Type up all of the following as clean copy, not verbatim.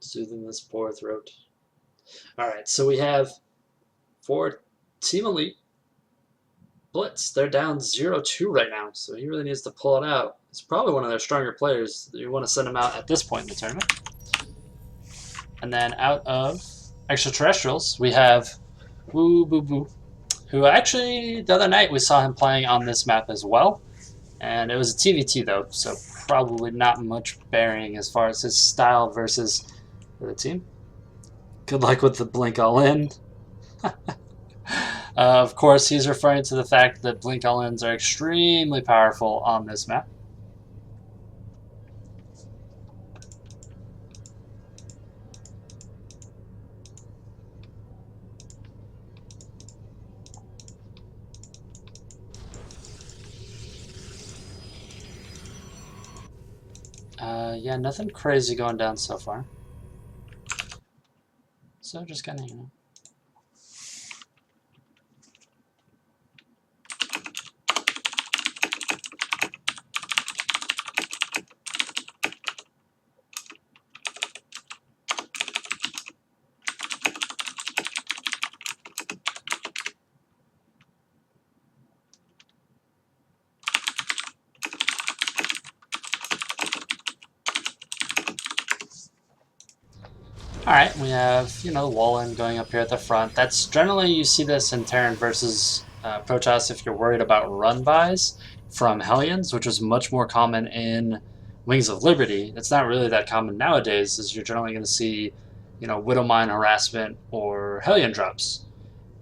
Soothing this poor throat. Alright, so we have for Team Elite, Blitz. They're down 0-2 right now, so he really needs to pull it out. He's probably one of their stronger players. You want to send him out at this point in the tournament. And then out of Xtraterrestrials, we have Oooooboooboo, who actually, the other night we saw him playing on this map as well. And it was a TVT though, so probably not much bearing as far as his style versus the team. Good luck with the blink all in. Of course, he's referring to the fact that blink all ins are extremely powerful on this map. Yeah, nothing crazy going down so far. So just kind of, Alright, we have, the wall in going up here at the front. That's generally, you see this in Terran versus Protoss if you're worried about run buys from Hellions, which is much more common in Wings of Liberty. It's not really that common nowadays, as you're generally going to see, Widow Mine harassment or Hellion drops.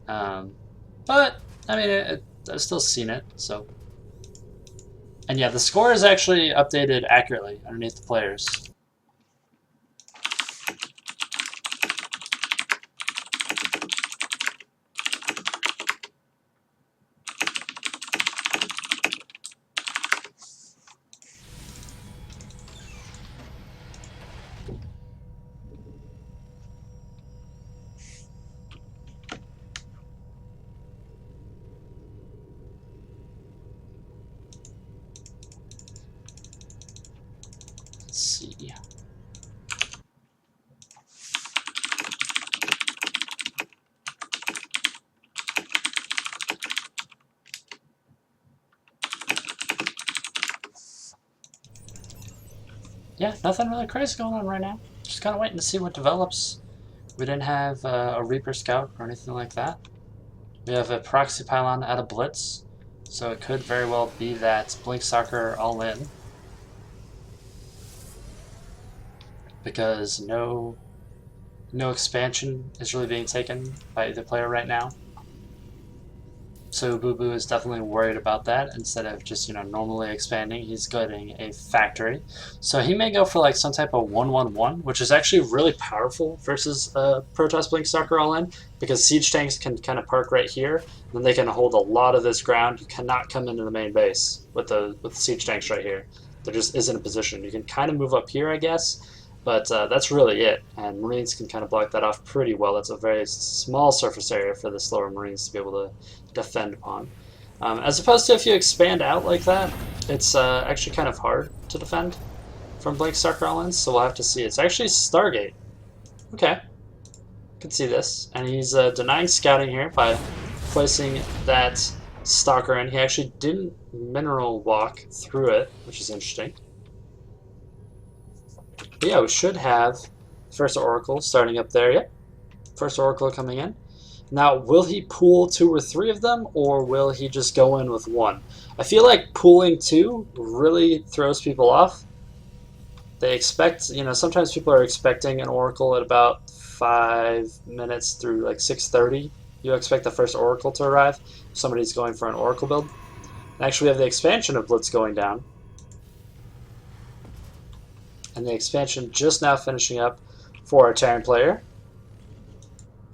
But, I mean, I've still seen it, so. And yeah, the score is actually updated accurately underneath the players. Let's see. Yeah, nothing really crazy going on right now. Just kind of waiting to see what develops. We didn't have a Reaper Scout or anything like that. We have a Proxy Pylon out of Blitz, so it could very well be that Blink Soccer all in. Because no expansion is really being taken by either player right now. So Boo Boo is definitely worried about that. Instead of just normally expanding, he's getting a factory. So he may go for like some type of 1-1-1, which is actually really powerful versus Protoss Blink Stalker all in, because siege tanks can kind of park right here, and then they can hold a lot of this ground. You cannot come into the main base with the siege tanks right here. There just isn't a position. You can kind of move up here, I guess. But that's really it, and Marines can kind of block that off pretty well. That's a very small surface area for the slower Marines to be able to defend upon. As opposed to if you expand out like that, it's actually kind of hard to defend from Blink Stalker All-Ins, so we'll have to see. It's actually Stargate. Okay, can see this. And he's denying scouting here by placing that Stalker in. He actually didn't mineral walk through it, which is interesting. But yeah, we should have first Oracle starting up there. Yep, first Oracle coming in. Now, will he pool 2 or 3 of them, or will he just go in with 1? I feel like pooling 2 really throws people off. They expect, sometimes people are expecting an Oracle at about 5 minutes through like 6:30. You expect the first Oracle to arrive if somebody's going for an Oracle build. And actually, we have the expansion of Blitz going down. And the expansion just now finishing up for a Terran player.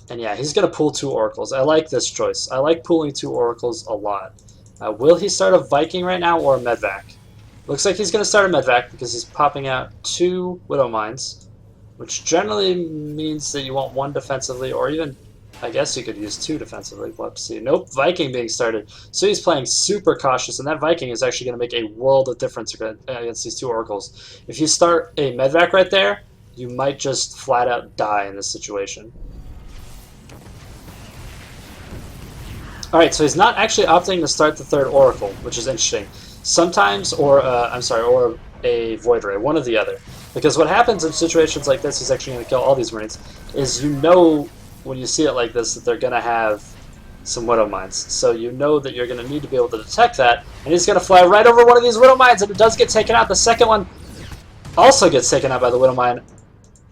And yeah, he's going to pull 2 Oracles. I like this choice. I like pulling 2 Oracles a lot. Will he start a Viking right now or a Medvac? Looks like he's going to start a Medvac because he's popping out 2 Widow Mines, which generally means that you want 1 defensively, or even, I guess you could use 2 defensively. We'll have to see. Nope, Viking being started. So he's playing super cautious, and that Viking is actually going to make a world of difference against these 2 Oracles. If you start a Medvac right there, you might just flat out die in this situation. Alright, so he's not actually opting to start the third Oracle, which is interesting. Sometimes, or a Void Ray, one or the other. Because what happens in situations like this, he's actually going to kill all these Marines, is you know when you see it like this that they're going to have some Widow Mines. So you know that you're going to need to be able to detect that, and he's going to fly right over one of these Widow Mines, and it does get taken out. The second one also gets taken out by the Widow Mine.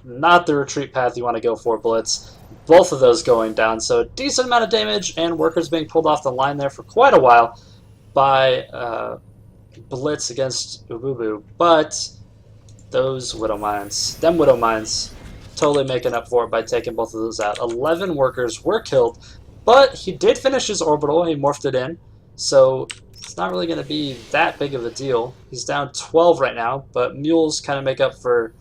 Not the retreat path you want to go for, Blitz. Both of those going down, so a decent amount of damage, and workers being pulled off the line there for quite a while by Blitz against Oooooboooboo. But those Widow Mines, totally making up for it by taking both of those out. 11 workers were killed, but he did finish his orbital. He morphed it in, so it's not really going to be that big of a deal. He's down 12 right now, but mules kind of make up for...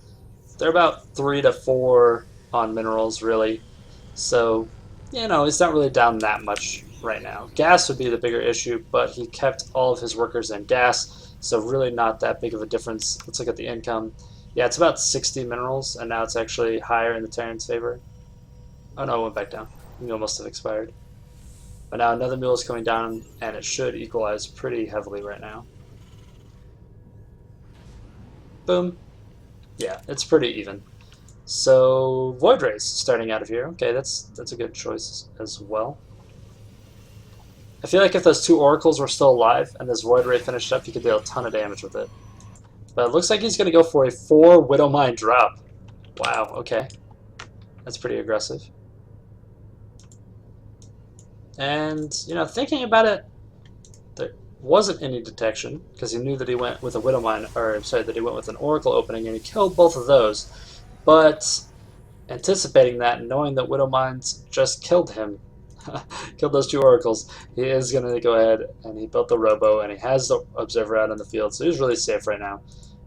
They're about 3 to 4 on minerals, really. So, you know, he's not really down that much right now. Gas would be the bigger issue, but he kept all of his workers in gas, so really not that big of a difference. Let's look at the income. Yeah, it's about 60 minerals, and now it's actually higher in the Terran's favor. Oh no, it went back down. The mule must have expired. But now another mule is coming down, and it should equalize pretty heavily right now. Boom. Yeah, it's pretty even. So, Void Rays starting out of here. Okay, that's a good choice as well. I feel like if those 2 Oracles were still alive and this Void Ray finished up, he could deal a ton of damage with it. But it looks like he's going to go for a 4 Widow Mine drop. Wow, okay. That's pretty aggressive. And, you know, thinking about it, there wasn't any detection because he knew that he went with a Widow Mine, or sorry, that he went with an Oracle opening, and he killed both of those. But anticipating that and knowing that Widow Mines just killed him, killed those 2 Oracles, he is going to go ahead and he built the Robo, and he has the Observer out in the field, so he's really safe right now.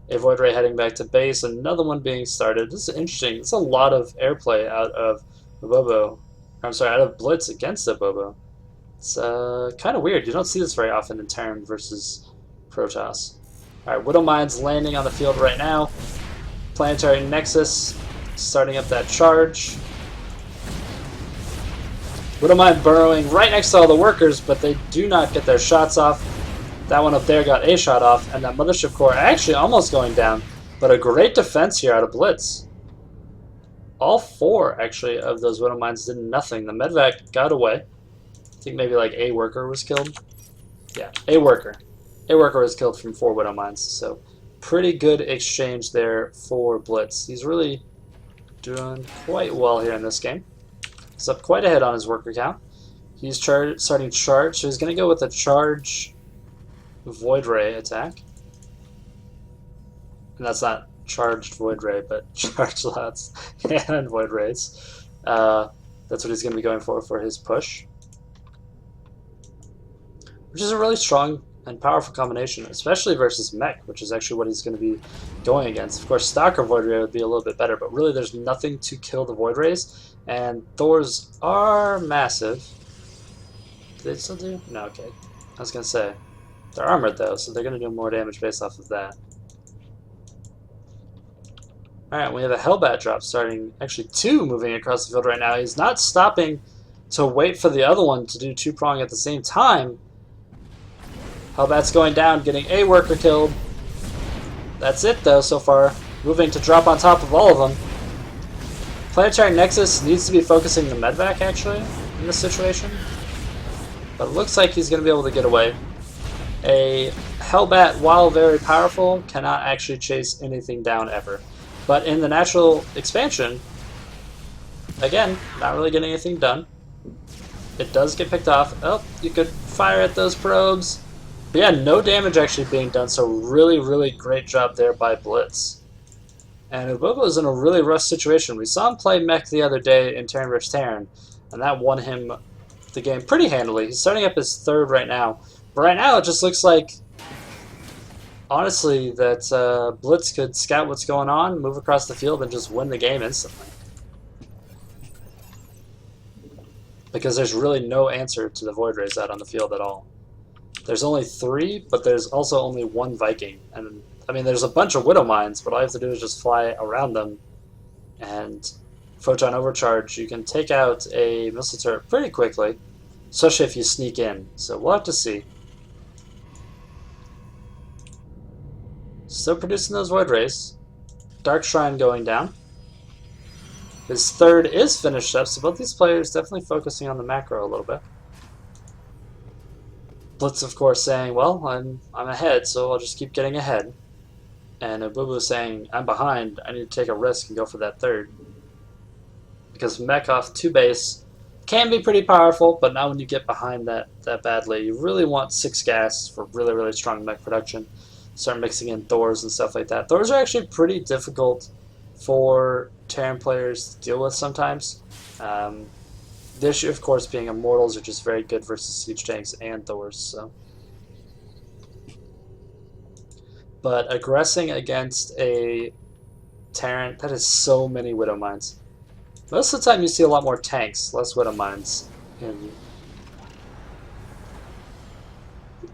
A Void Ray heading back to base, another one being started. This is interesting. It's a lot of airplay out of Oooooboooboo. I'm sorry, out of Blitz against the Oooooboooboo. It's kind of weird. You don't see this very often in Terran versus Protoss. Alright, Widow Mines landing on the field right now. Planetary Nexus starting up that charge. Widow Mine burrowing right next to all the workers, but they do not get their shots off. That one up there got a shot off, and that Mothership Core actually almost going down, but a great defense here out of Blitz. All 4, actually, of those Widow Mines did nothing. The Medvac got away. I think maybe like a worker was killed. Yeah, a worker. A worker was killed from 4 Widow Mines, so pretty good exchange there for Blitz. He's really doing quite well here in this game. He's up quite ahead on his worker count. He's starting charge, so he's going to go with a charge Void Ray attack. And that's not charged Void Ray, but charged lots and Void Rays. That's what he's going to be going for his push. Which is a really strong and powerful combination, especially versus Mech, which is actually what he's going to be going against. Of course, Stalker Void Ray would be a little bit better, but really there's nothing to kill the Void Rays, and Thors are massive. Do they still do? No, okay. I was going to say, they're armored though, so they're going to do more damage based off of that. Alright, we have a Hellbat drop starting, actually 2 moving across the field right now. He's not stopping to wait for the other one to do 2-prong at the same time. Hellbat's going down, getting a worker killed. That's it though so far. Moving to drop on top of all of them. Planetary Nexus needs to be focusing the Medvac actually in this situation. But it looks like he's going to be able to get away. A Hellbat, while very powerful, cannot actually chase anything down ever. But in the natural expansion, again, not really getting anything done. It does get picked off. Oh, you could fire at those probes. But yeah, no damage actually being done, so really, really great job there by Blitz. And Oooooboooboo is in a really rough situation. We saw him play Mech the other day in Terran vs. Terran, and that won him the game pretty handily. He's starting up his 3rd right now. But right now it just looks like, honestly, that Blitz could scout what's going on, move across the field, and just win the game instantly. Because there's really no answer to the Void Rays out on the field at all. There's only 3, but there's also only 1 Viking. And I mean, there's a bunch of Widow Mines, but all you have to do is just fly around them and photon overcharge, you can take out a missile turret pretty quickly, especially if you sneak in. So we'll have to see. Still producing those void rays. Dark Shrine going down. His third is finished up, so both these players definitely focusing on the macro a little bit. Blitz, of course, saying, well, I'm ahead, so I'll just keep getting ahead. And Oooooboooboo saying, I'm behind, I need to take a risk and go for that third. Because mech off 2 base can be pretty powerful, but not when you get behind that badly. You really want 6 gas for really, really strong mech production. Start mixing in Thors and stuff like that. Thors are actually pretty difficult for Terran players to deal with sometimes. The issue, of course, being Immortals are just very good versus Siege Tanks and Thors. So. But aggressing against a Terran, that is so many Widow Mines. Most of the time you see a lot more tanks, less Widow Mines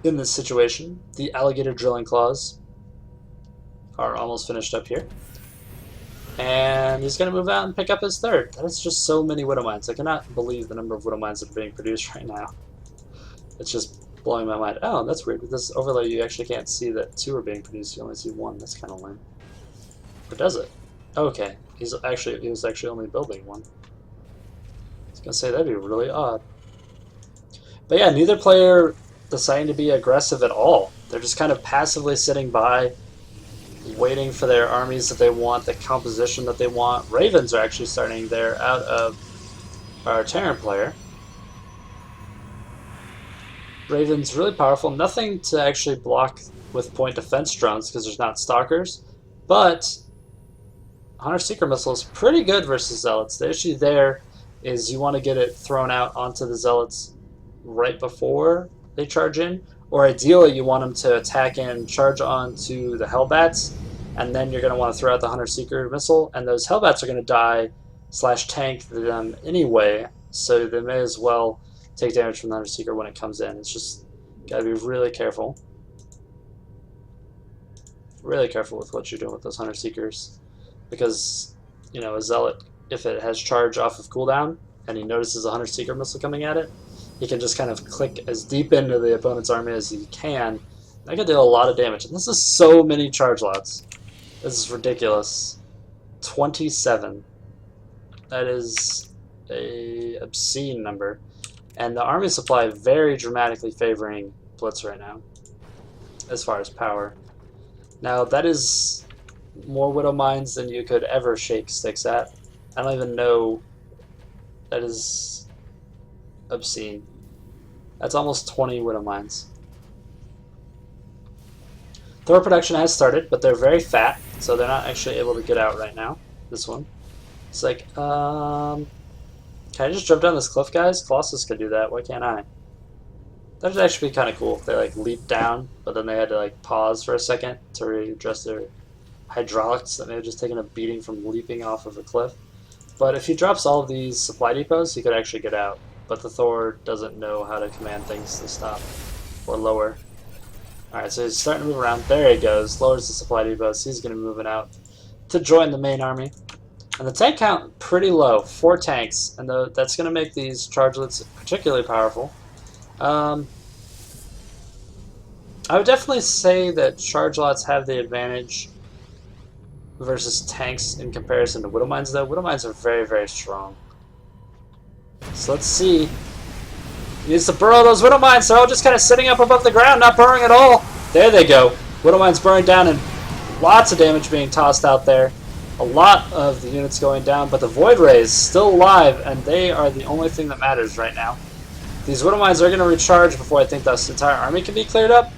in this situation. The Alligator Drilling Claws are almost finished up here. And he's going to move out and pick up his third. That is just so many Widow Mines. I cannot believe the number of Widow Mines that are being produced right now. It's just blowing my mind. Oh, that's weird. With this overlay, you actually can't see that 2 are being produced. You only see 1. That's kind of lame. Or does it? Okay. He was actually only building 1. I was going to say, that'd be really odd. But yeah, neither player deciding to be aggressive at all. They're just kind of passively sitting by, waiting for their armies that they want, the composition that they want. Ravens are actually starting there out of our Terran player. Ravens really powerful. Nothing to actually block with point defense drones because there's not stalkers. But Hunter Seeker missile is pretty good versus Zealots. The issue there is you want to get it thrown out onto the Zealots right before they charge in. Or ideally you want them to attack and charge onto the Hellbats, and then you're going to want to throw out the Hunter Seeker missile, and those Hellbats are going to die / tank them anyway, so they may as well take damage from the Hunter Seeker when it comes in. It's just got to be really careful. Really careful with what you're doing with those Hunter Seekers. Because, you know, a Zealot, if it has charge off of cooldown, and he notices a Hunter Seeker missile coming at it, he can just kind of click as deep into the opponent's army as he can. That can do a lot of damage. And this is so many charge lots. This is ridiculous. 27. That is a obscene number. And the army supply very dramatically favoring Blitz right now, as far as power. Now, that is more Widow Mines than you could ever shake sticks at. I don't even know. That is obscene. That's almost 20 Widow Mines. Thor production has started, but they're very fat, so they're not actually able to get out right now. This one. It's like, can I just jump down this cliff, guys? Colossus could do that. Why can't I? That would actually be kind of cool if they like leaped down, but then they had to like pause for a second to readjust their hydraulics that may have just taken a beating from leaping off of a cliff. But if he drops all of these supply depots, he could actually get out. But the Thor doesn't know how to command things to stop or lower. Alright, so he's starting to move around. There he goes. Lowers the supply depots. He's going to be moving out to join the main army. And the tank count, pretty low. 4 tanks. And that's going to make these chargelets particularly powerful. I would definitely say that chargelots have the advantage versus tanks in comparison to Widow Mines, though. Widow Mines are very, very strong. So let's see. He needs to burrow those Widow Mines. They're all just kind of sitting up above the ground, not burrowing at all. There they go. Widow Mines burrowing down, and lots of damage being tossed out there. A lot of the units going down, but the Void Rays still alive, and they are the only thing that matters right now. These Widow Mines are going to recharge before I think this entire army can be cleared up.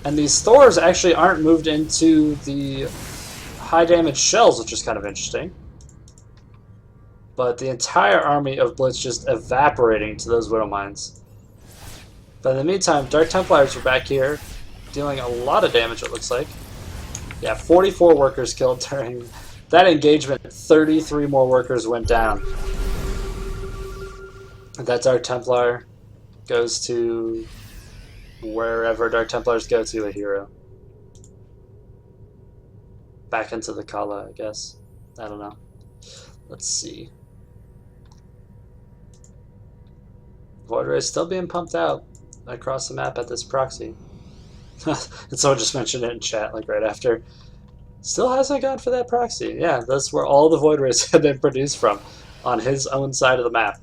And these Thors actually aren't moved into the high damage shells, which is kind of interesting. But the entire army of Blitz just evaporating to those Widow Mines. But in the meantime, Dark Templars are back here, dealing a lot of damage, it looks like. Yeah, 44 workers killed during that engagement. 33 more workers went down. That Dark Templar goes to wherever Dark Templars go to, a hero. Back into the Kala, I guess. I don't know. Let's see. Void Ray still being pumped out across the map at this proxy. And someone just mentioned it in chat, like right after. Still hasn't gone for that proxy. Yeah, that's where all the Void Rays have been produced from, on his own side of the map.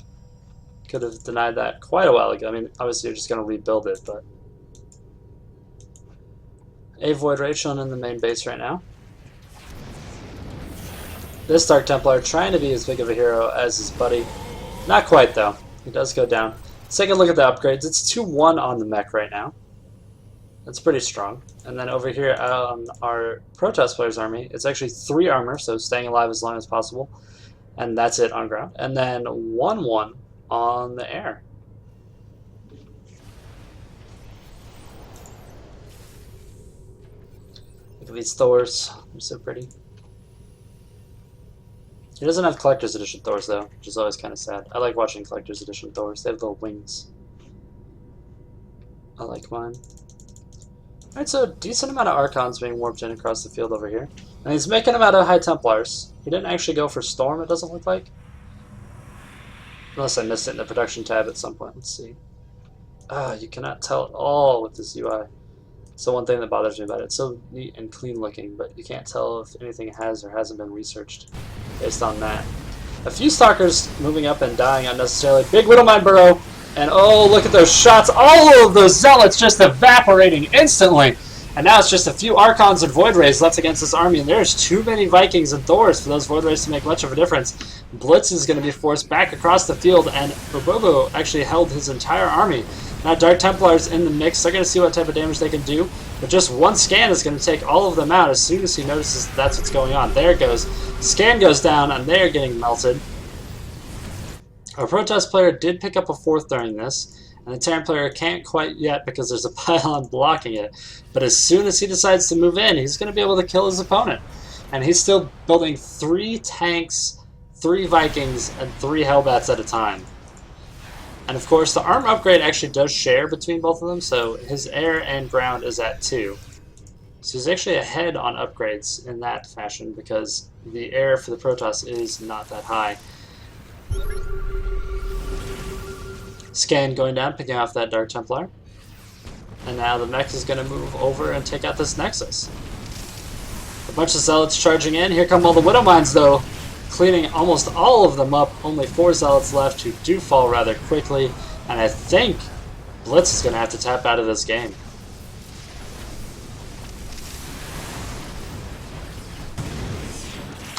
Could have denied that quite a while ago. I mean, obviously you're just going to rebuild it, but... A Void Ray shown in the main base right now. This Dark Templar trying to be as big of a hero as his buddy. Not quite, though. He does go down. Let's take a look at the upgrades. It's 2-1 on the mech right now. That's pretty strong. And then over here on our Protoss player's army, it's actually 3 armor, so staying alive as long as possible. And that's it on ground. And then 1-1 on the air. Look at these Thors. They're so pretty. He doesn't have Collector's Edition Thors, though, which is always kind of sad. I like watching Collector's Edition Thors. They have little wings. I like mine. Alright, so a decent amount of Archons being warped in across the field over here. And he's making them out of High Templars. He didn't actually go for Storm, it doesn't look like. Unless I missed it in the production tab at some point. Let's see. You cannot tell at all with this UI. So one thing that bothers me about it. It's so neat and clean looking, but you can't tell if anything has or hasn't been researched based on that. A few Stalkers moving up and dying unnecessarily. Big Widowmine Burrow. And oh, look at those shots. All of those Zealots just evaporating instantly. And now it's just a few Archons and Void Rays left against this army. And there's too many Vikings and Thors for those Void Rays to make much of a difference. Blitz is going to be forced back across the field. And Oooooboooboo actually held his entire army. Now Dark Templars in the mix. They're going to see what type of damage they can do. But just one scan is going to take all of them out as soon as he notices that's what's going on. There it goes. Scan goes down and they are getting melted. Our Protoss player did pick up a 4th during this, and the Terran player can't quite yet because there's a pylon blocking it. But as soon as he decides to move in, he's going to be able to kill his opponent. And he's still building 3 tanks, 3 Vikings, and 3 Hellbats at a time. And of course, the armor upgrade actually does share between both of them, so his air and ground is at 2. So he's actually ahead on upgrades in that fashion because the air for the Protoss is not that high. Scan going down, picking off that Dark Templar. And now the mech is going to move over and take out this Nexus. A bunch of Zealots charging in. Here come all the Widowmines, though, cleaning almost all of them up. Only 4 Zealots left who do fall rather quickly. And I think Blitz is going to have to tap out of this game.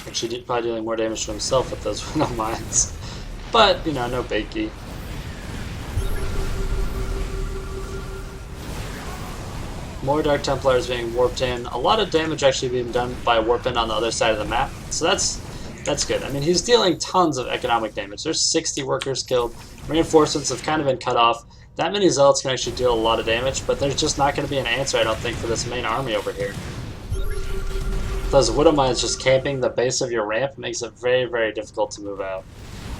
Actually, probably dealing more damage to himself with those Widowmines. But, you know, no biggie. More Dark Templars being warped in. A lot of damage actually being done by warping on the other side of the map. So that's good. I mean, he's dealing tons of economic damage. There's 60 workers killed. Reinforcements have kind of been cut off. That many Zealots can actually deal a lot of damage, but there's just not going to be an answer, I don't think, for this main army over here. Those Widowmines just camping the base of your ramp makes it very, very difficult to move out.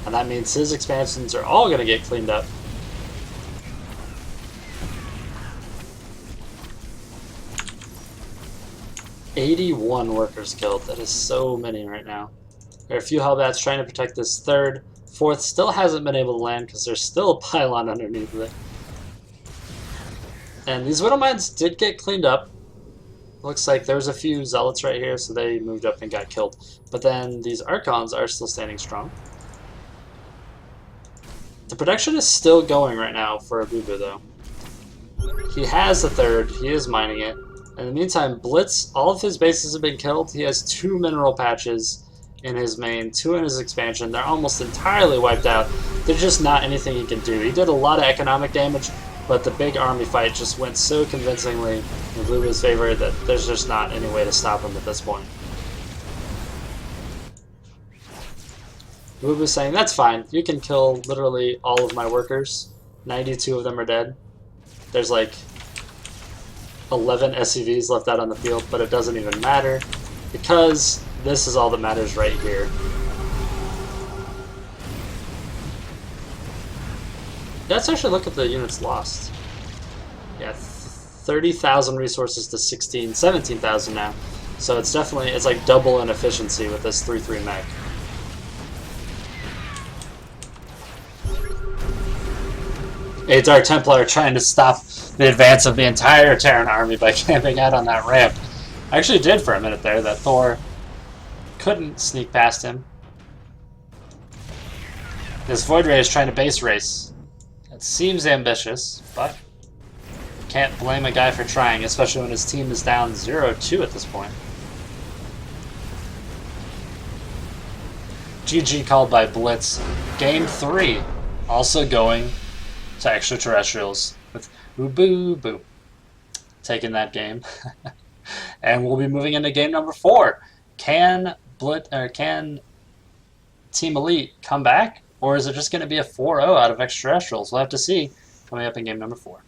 And that means his expansions are all going to get cleaned up. "81 workers killed. That is so many right now. There are a few Hellbats trying to protect this 3rd. 4th still hasn't been able to land because there's still a pylon underneath it. And these Widowmines did get cleaned up. Looks like there's a few Zealots right here, so they moved up and got killed. But then these Archons are still standing strong. The production is still going right now for Oooooboooboo, though. He has the 3rd. He is mining it. In the meantime, Blitz, all of his bases have been killed. He has 2 mineral patches in his main, 2 in his expansion. They're almost entirely wiped out. There's just not anything he can do. He did a lot of economic damage, but the big army fight just went so convincingly in Oooooboo's favor that there's just not any way to stop him at this point. Oooooboo's saying, that's fine. You can kill literally all of my workers. 92 of them are dead. There's like 11 SCVs left out on the field, but it doesn't even matter because this is all that matters right here. Let's actually look at the units lost. Yeah, 30,000 resources to 17,000 now. So it's definitely, it's like double in efficiency with this 3-3 mech. a Dark Templar trying to stop the advance of the entire Terran army by camping out on that ramp. I actually did for a minute there that Thor couldn't sneak past him. This Void Ray is trying to base race. It seems ambitious, but can't blame a guy for trying, especially when his team is down 0-2 at this point. GG called by Blitz. Game 3, also going to Xtraterrestrials with Oooooboooboo taking that game. And we'll be moving into game number 4. Can Team Elite come back, or is it just going to be a 4-0 out of Xtraterrestrials? We'll have to see coming up in game number 4.